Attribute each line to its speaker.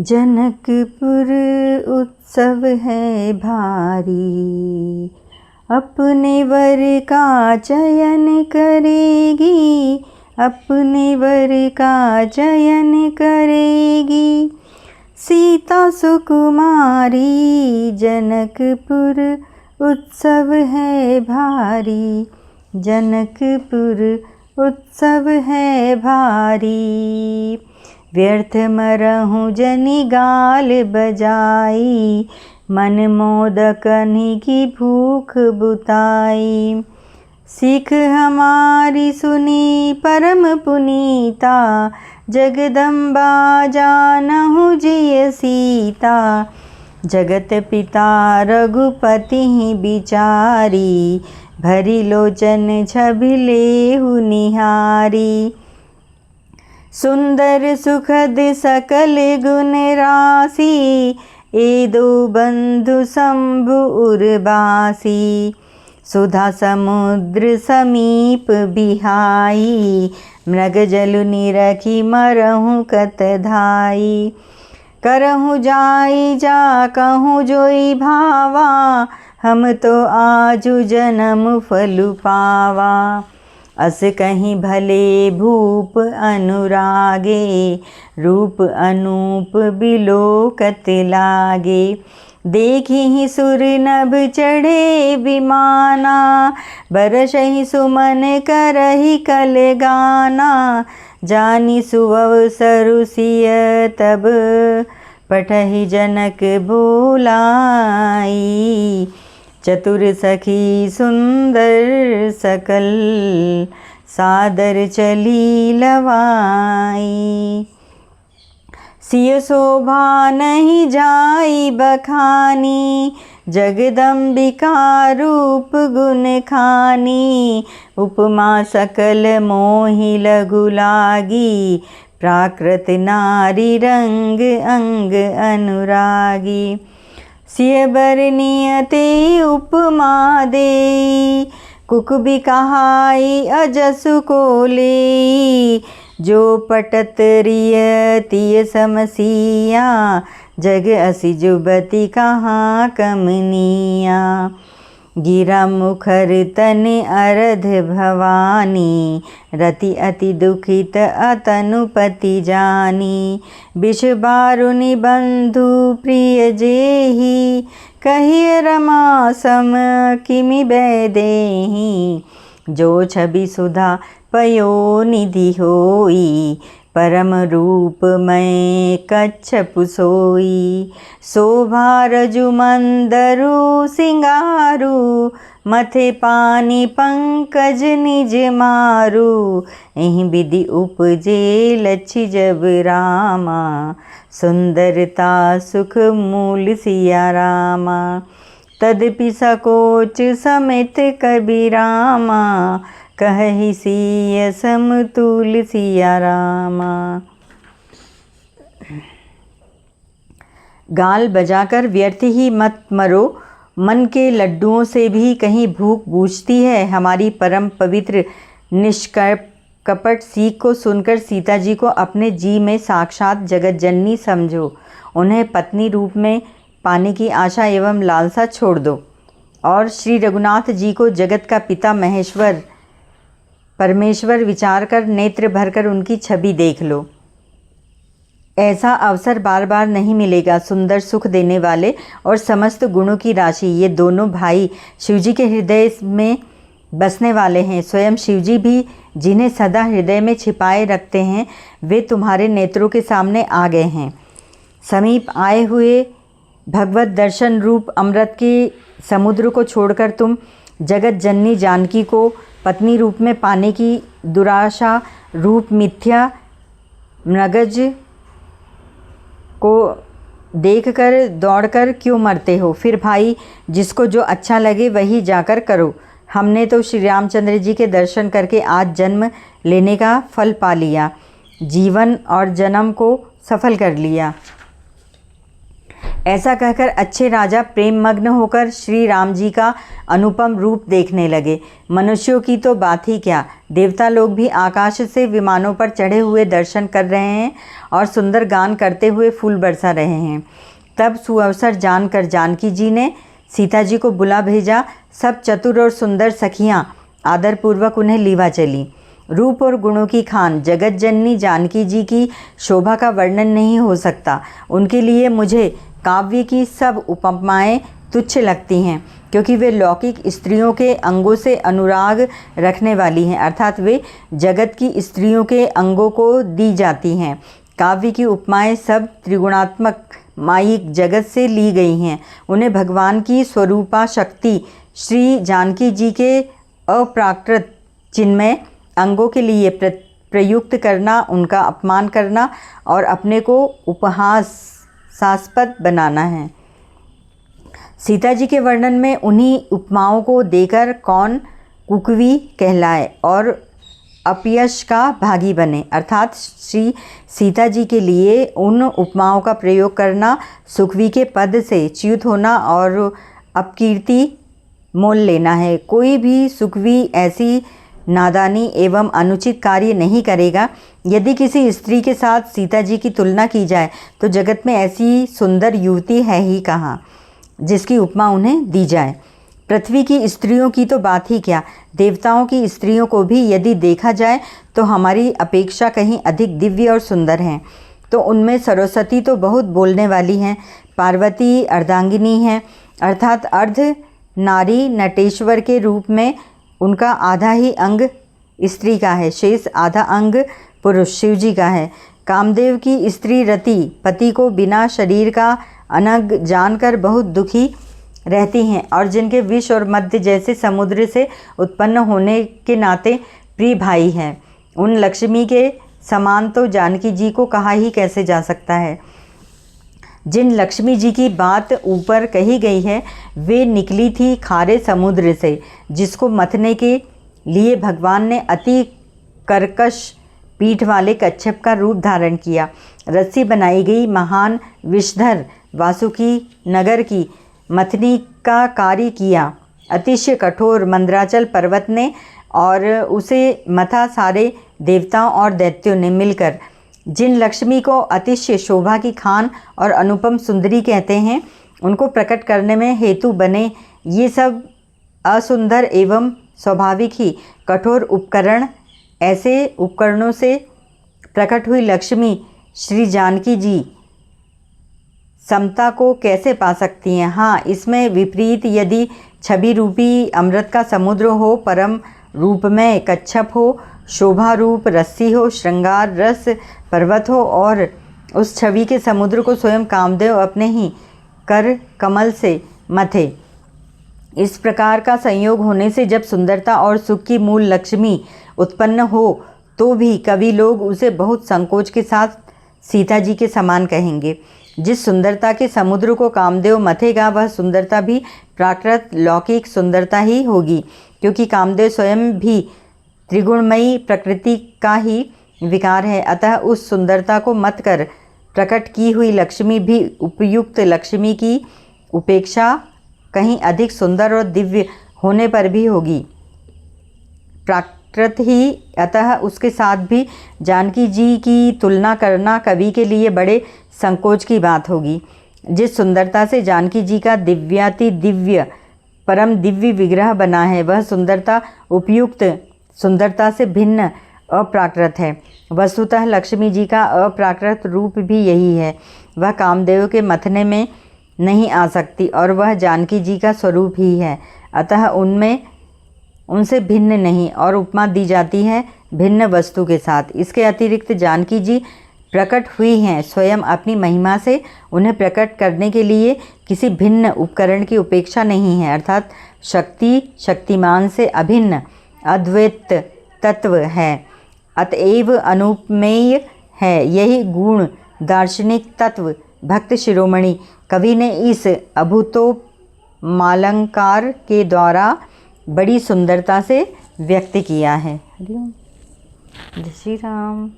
Speaker 1: जनकपुर उत्सव है भारी, अपने वर का चयन करेगी, अपने वर का चयन करेगी सीता सुकुमारी। जनकपुर उत्सव है भारी, जनकपुर उत्सव है भारी। व्यर्थ मरहूँ जनि गाल बजाई, मन मोदकनि की भूख बुताई। सीख हमारी सुनी परम पुनीता, जगदम्बा जानहु जिय सीता। जगत पिता रघुपति बिचारी, भरी लोचन छवि लेहु निहारी। सुंदर सुखद सकल गुण राशि, ए दो बंधु शंभु उर्वासी। सुधा समुद्र समीप बिहाई, मृग जलु निरखी मरहु कत धाई। करहु जाई जा कहूँ जोई भावा, हम तो आजु जन्म फलु पावा। अस कहीं भले भूप अनुरागे, रूप अनूप बिलोकत लागे। देखी ही सुर नभ चढ़े विमाना, बरसहि सुमन करहि कल गाना। जानी सुअवसरु सिय तब, पठहि जनक बोलाई। चतुर सखी सुंदर सकल, सादर चली लवाई। सिय शोभा नहीं जाई बखानी, जगदम्बिका रूप गुण खानी। उपमा सकल मोहि लघु लागी, प्राकृत नारी रंग अंग अनुरागी। सिय बरनिय ते उपमा देई, कुकुबि कहाई अजसु को लेई। जो पटत रिय तिय समसिया, जग असि जुबति कहाँ कमनिया। गिरा मुखर तन अरध भवानी, रति अति दुखित अतनुपति जानी। विष बारुनि बंधु प्रिय जेहि, कहिय रमा सम किमि बैदेहि। जो छवि सुधा पयो निधि होई, परम रूप मैं कच्छपु सोई। शोभा रजु मंदरु सिंगारू, मथे पानी पंकज निज मारू। एहि विधि उपजे लछि जब रामा, सुंदरता सुख मूल सिया रामा। तदपि सकोच समेत कबीरामा, कहहि सिय समतुल सिया रामा। गाल बजाकर व्यर्थ ही मत मरो, मन के लड्डुओं से भी कहीं भूख बूझती है। हमारी परम पवित्र निष्कपट सीख को सुनकर सीता जी को अपने जी में साक्षात जगत जननी समझो। उन्हें पत्नी रूप में पाने की आशा एवं लालसा छोड़ दो और श्री रघुनाथ जी को जगत का पिता महेश्वर परमेश्वर विचार कर नेत्र भरकर उनकी छवि देख लो। ऐसा अवसर बार बार नहीं मिलेगा। सुंदर सुख देने वाले और समस्त गुणों की राशि ये दोनों भाई शिवजी के हृदय में बसने वाले हैं। स्वयं शिवजी भी जिन्हें सदा हृदय में छिपाए रखते हैं, वे तुम्हारे नेत्रों के सामने आ गए हैं। समीप आए हुए भगवत दर्शन रूप अमृत के समुद्र को छोड़कर तुम जगत जननी जानकी को पत्नी रूप में पाने की दुराशा रूप मिथ्या मृगज को देखकर दौड़कर क्यों मरते हो? फिर भाई, जिसको जो अच्छा लगे वही जाकर करो। हमने तो श्री रामचंद्र जी के दर्शन करके आज जन्म लेने का फल पा लिया, जीवन और जन्म को सफल कर लिया। ऐसा कहकर अच्छे राजा प्रेम मग्न होकर श्री राम जी का अनुपम रूप देखने लगे। मनुष्यों की तो बात ही क्या, देवता लोग भी आकाश से विमानों पर चढ़े हुए दर्शन कर रहे हैं और सुंदर गान करते हुए फूल बरसा रहे हैं। तब सुअवसर जानकर जानकी जी ने सीता जी को बुला भेजा। सब चतुर और सुंदर सखियाँ आदरपूर्वक उन्हें लीवा चली। रूप और गुणों की खान जगत जननी जानकी जी की शोभा का वर्णन नहीं हो सकता। उनके लिए मुझे काव्य की सब उपमाएं तुच्छ लगती हैं, क्योंकि वे लौकिक स्त्रियों के अंगों से अनुराग रखने वाली हैं, अर्थात वे जगत की स्त्रियों के अंगों को दी जाती हैं। काव्य की उपमाएं सब त्रिगुणात्मक मायिक जगत से ली गई हैं। उन्हें भगवान की स्वरूपा शक्ति श्री जानकी जी के अप्राकृत चिन्मय अंगों के लिए प्रयुक्त करना, उनका अपमान करना और अपने को उपहासास्पद बनाना है। सीता जी के वर्णन में उन्हीं उपमाओं को देकर कौन कुकवी कहलाए और अपयश का भागी बने, अर्थात श्री सीता जी के लिए उन उपमाओं का प्रयोग करना सुकवी के पद से च्युत होना और अपकीर्ति मोल लेना है। कोई भी सुकवी ऐसी नादानी एवं अनुचित कार्य नहीं करेगा। यदि किसी स्त्री के साथ सीता जी की तुलना की जाए तो जगत में ऐसी सुंदर युवती है ही कहाँ जिसकी उपमा उन्हें दी जाए। पृथ्वी की स्त्रियों की तो बात ही क्या, देवताओं की स्त्रियों को भी यदि देखा जाए तो हमारी अपेक्षा कहीं अधिक दिव्य और सुंदर हैं। तो उनमें सरस्वती तो बहुत बोलने वाली हैं। पार्वती अर्धांगिनी हैं, अर्थात अर्ध नारी नटेश्वर के रूप में उनका आधा ही अंग स्त्री का है, शेष आधा अंग पुरुष शिव जी का है। कामदेव की स्त्री रति पति को बिना शरीर का अनग जानकर बहुत दुखी रहती हैं और जिनके विष और मध्य जैसे समुद्र से उत्पन्न होने के नाते प्रिय भाई हैं, उन लक्ष्मी के समान तो जानकी जी को कहा ही कैसे जा सकता है। जिन लक्ष्मी जी की बात ऊपर कही गई है वे निकली थी खारे समुद्र से, जिसको मथने के लिए भगवान ने अति कर्कश पीठ वाले कच्छप का रूप धारण किया। रस्सी बनाई गई महान विषधर वासुकी नगर की मथनी का कार्य किया अतिशय कठोर मंदराचल पर्वत ने और उसे मथा सारे देवताओं और दैत्यों ने मिलकर। जिन लक्ष्मी को अतिशय शोभा की खान और अनुपम सुंदरी कहते हैं, उनको प्रकट करने में हेतु बने ये सब असुंदर एवं स्वाभाविक ही कठोर उपकरण, ऐसे उपकरणों से प्रकट हुई लक्ष्मी श्री जानकी जी समता को कैसे पा सकती हैं। हाँ, इसमें विपरीत यदि छवि रूपी अमृत का समुद्र हो, परम रूप में कच्छप हो, शोभा रूप रस्सी हो, श्रृंगार रस पर्वत हो और उस छवि के समुद्र को स्वयं कामदेव अपने ही कर कमल से मथे। इस प्रकार का संयोग होने से जब सुंदरता और सुख की मूल लक्ष्मी उत्पन्न हो तो भी कवि लोग उसे बहुत संकोच के साथ सीता जी के समान कहेंगे। जिस सुंदरता के समुद्र को कामदेव मथेगा वह सुंदरता भी प्राकृत लौकिक सुंदरता ही होगी, क्योंकि कामदेव स्वयं भी त्रिगुणमयी प्रकृति का ही विकार है। अतः उस सुंदरता को मत कर प्रकट की हुई लक्ष्मी भी उपयुक्त लक्ष्मी की उपेक्षा कहीं अधिक सुंदर और दिव्य होने पर भी होगी, प्राकृत ही। अतः उसके साथ भी जानकी जी की तुलना करना कवि के लिए बड़े संकोच की बात होगी। जिस सुंदरता से जानकी जी का दिव्याति दिव्य परम दिव्य विग्रह बना है वह सुंदरता उपयुक्त सुंदरता से भिन्न अप्राकृत है। वस्तुतः लक्ष्मी जी का अप्राकृत रूप भी यही है। वह कामदेव के मथने में नहीं आ सकती और वह जानकी जी का स्वरूप ही है। अतः उनमें उनसे भिन्न नहीं और उपमा दी जाती है भिन्न वस्तु के साथ। इसके अतिरिक्त जानकी जी प्रकट हुई हैं स्वयं अपनी महिमा से। उन्हें प्रकट करने के लिए किसी भिन्न उपकरण की उपेक्षा नहीं है, अर्थात शक्ति शक्तिमान से अभिन्न अद्वैत तत्व है, अतएव अनुपमेय है। यही गुण दार्शनिक तत्व भक्त शिरोमणि कवि ने इस अभूतोपमालंकार के द्वारा बड़ी सुंदरता से व्यक्त किया है। हरिओम। जय श्री राम।